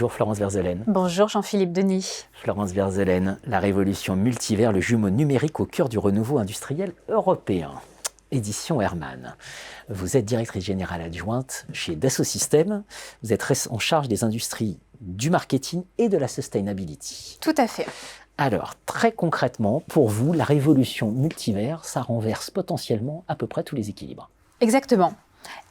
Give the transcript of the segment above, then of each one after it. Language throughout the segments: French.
Bonjour Florence Verzelen. Bonjour Jean-Philippe Denis. Florence Verzelen, la révolution multivers, le jumeau numérique au cœur du renouveau industriel européen. Édition Hermann. Vous êtes directrice générale adjointe chez Dassault Systèmes. Vous êtes en charge des industries du marketing et de la sustainability. Tout à fait. Alors, très concrètement, pour vous, la révolution multivers, ça renverse potentiellement à peu près tous les équilibres. Exactement.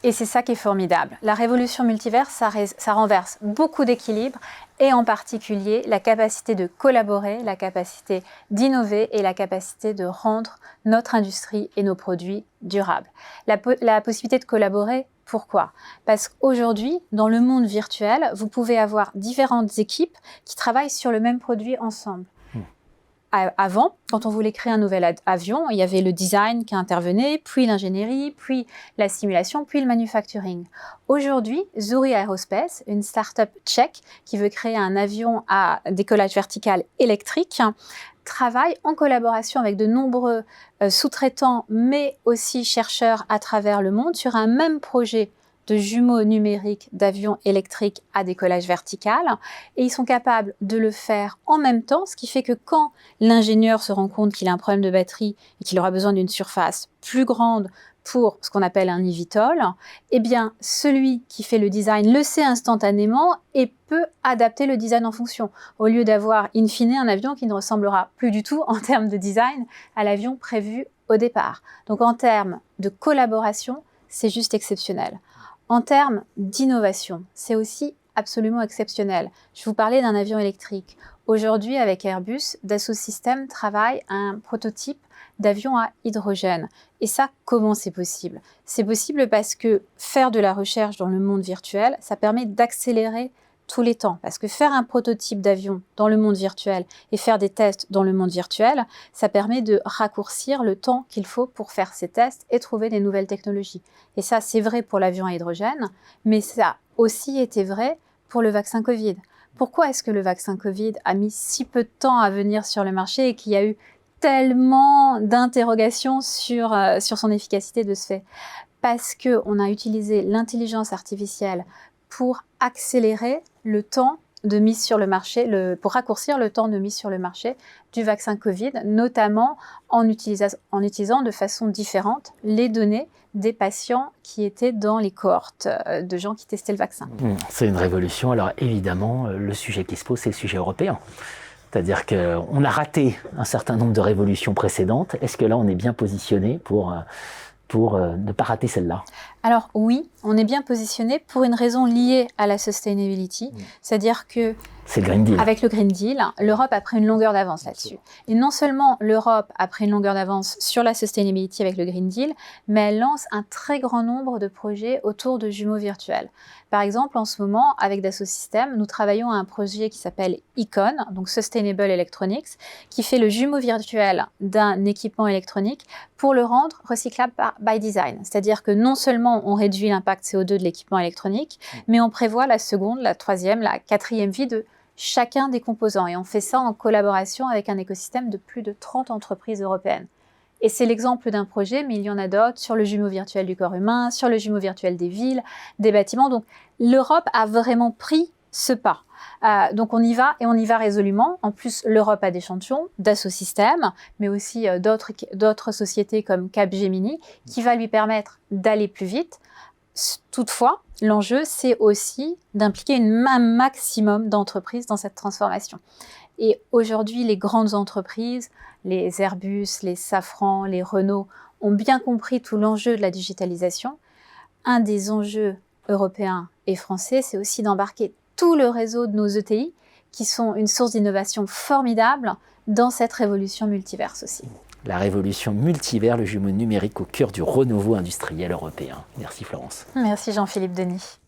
Et c'est ça qui est formidable. La révolution multivers, ça renverse beaucoup d'équilibres et en particulier la capacité de collaborer, la capacité d'innover et la capacité de rendre notre industrie et nos produits durables. La possibilité de collaborer, pourquoi ? Parce qu'aujourd'hui, dans le monde virtuel, vous pouvez avoir différentes équipes qui travaillent sur le même produit ensemble. Avant, quand on voulait créer un nouvel avion, il y avait le design qui intervenait, puis l'ingénierie, puis la simulation, puis le manufacturing. Aujourd'hui, Zuri Aerospace, une start-up tchèque qui veut créer un avion à décollage vertical électrique, travaille en collaboration avec de nombreux sous-traitants, mais aussi chercheurs à travers le monde sur un même projet de jumeaux numériques d'avions électriques à décollage vertical, et ils sont capables de le faire en même temps, ce qui fait que quand l'ingénieur se rend compte qu'il a un problème de batterie et qu'il aura besoin d'une surface plus grande pour ce qu'on appelle un eVTOL, eh bien, celui qui fait le design le sait instantanément et peut adapter le design en fonction, au lieu d'avoir in fine un avion qui ne ressemblera plus du tout en termes de design à l'avion prévu au départ. Donc en termes de collaboration, c'est juste exceptionnel. En termes d'innovation, c'est aussi absolument exceptionnel. Je vous parlais d'un avion électrique. Aujourd'hui, avec Airbus, Dassault Systèmes travaille à un prototype d'avion à hydrogène. Et ça, comment c'est possible ? C'est possible parce que faire de la recherche dans le monde virtuel, ça permet d'accélérer tous les temps. Parce que faire un prototype d'avion dans le monde virtuel et faire des tests dans le monde virtuel, ça permet de raccourcir le temps qu'il faut pour faire ces tests et trouver des nouvelles technologies. Et ça, c'est vrai pour l'avion à hydrogène, mais ça a aussi été vrai pour le vaccin Covid. Pourquoi est-ce que le vaccin Covid a mis si peu de temps à venir sur le marché et qu'il y a eu tellement d'interrogations sur son efficacité de ce fait ? Parce qu'on a utilisé l'intelligence artificielle pour accélérer le temps de mise sur le marché, pour raccourcir le temps de mise sur le marché du vaccin Covid, notamment en utilisant de façon différente les données des patients qui étaient dans les cohortes de gens qui testaient le vaccin. C'est une révolution. Alors évidemment, le sujet qui se pose, c'est le sujet européen. C'est-à-dire qu'on a raté un certain nombre de révolutions précédentes. Est-ce que là, on est bien positionné pour ne pas rater celle-là? Alors oui, on est bien positionné pour une raison liée à la sustainability, c'est-à-dire que c'est le Green Deal. Avec le Green Deal, l'Europe a pris une longueur d'avance là-dessus. Et non seulement l'Europe a pris une longueur d'avance sur la sustainability avec le Green Deal, mais elle lance un très grand nombre de projets autour de jumeaux virtuels. Par exemple, en ce moment, avec Dassault Systèmes, nous travaillons à un projet qui s'appelle Icon, donc Sustainable Electronics, qui fait le jumeau virtuel d'un équipement électronique pour le rendre recyclable by design. C'est-à-dire que non seulement on réduit l'impact CO2 de l'équipement électronique, mais on prévoit la seconde, la troisième, la quatrième vie de chacun des composants. Et on fait ça en collaboration avec un écosystème de plus de 30 entreprises européennes. Et c'est l'exemple d'un projet, mais il y en a d'autres sur le jumeau virtuel du corps humain, sur le jumeau virtuel des villes, des bâtiments. Donc l'Europe a vraiment pris ce pas. Donc on y va et on y va résolument. En plus, l'Europe a des champions, Dassault Systèmes, mais aussi d'autres sociétés comme Capgemini, qui va lui permettre d'aller plus vite. Toutefois, l'enjeu, c'est aussi d'impliquer un maximum d'entreprises dans cette transformation. Et aujourd'hui, les grandes entreprises, les Airbus, les Safran, les Renault, ont bien compris tout l'enjeu de la digitalisation. Un des enjeux européens et français, c'est aussi d'embarquer tout le réseau de nos ETI, qui sont une source d'innovation formidable dans cette révolution multiverse aussi. La révolution multivers, le jumeau numérique au cœur du renouveau industriel européen. Merci Florence. Merci Jean-Philippe Denis.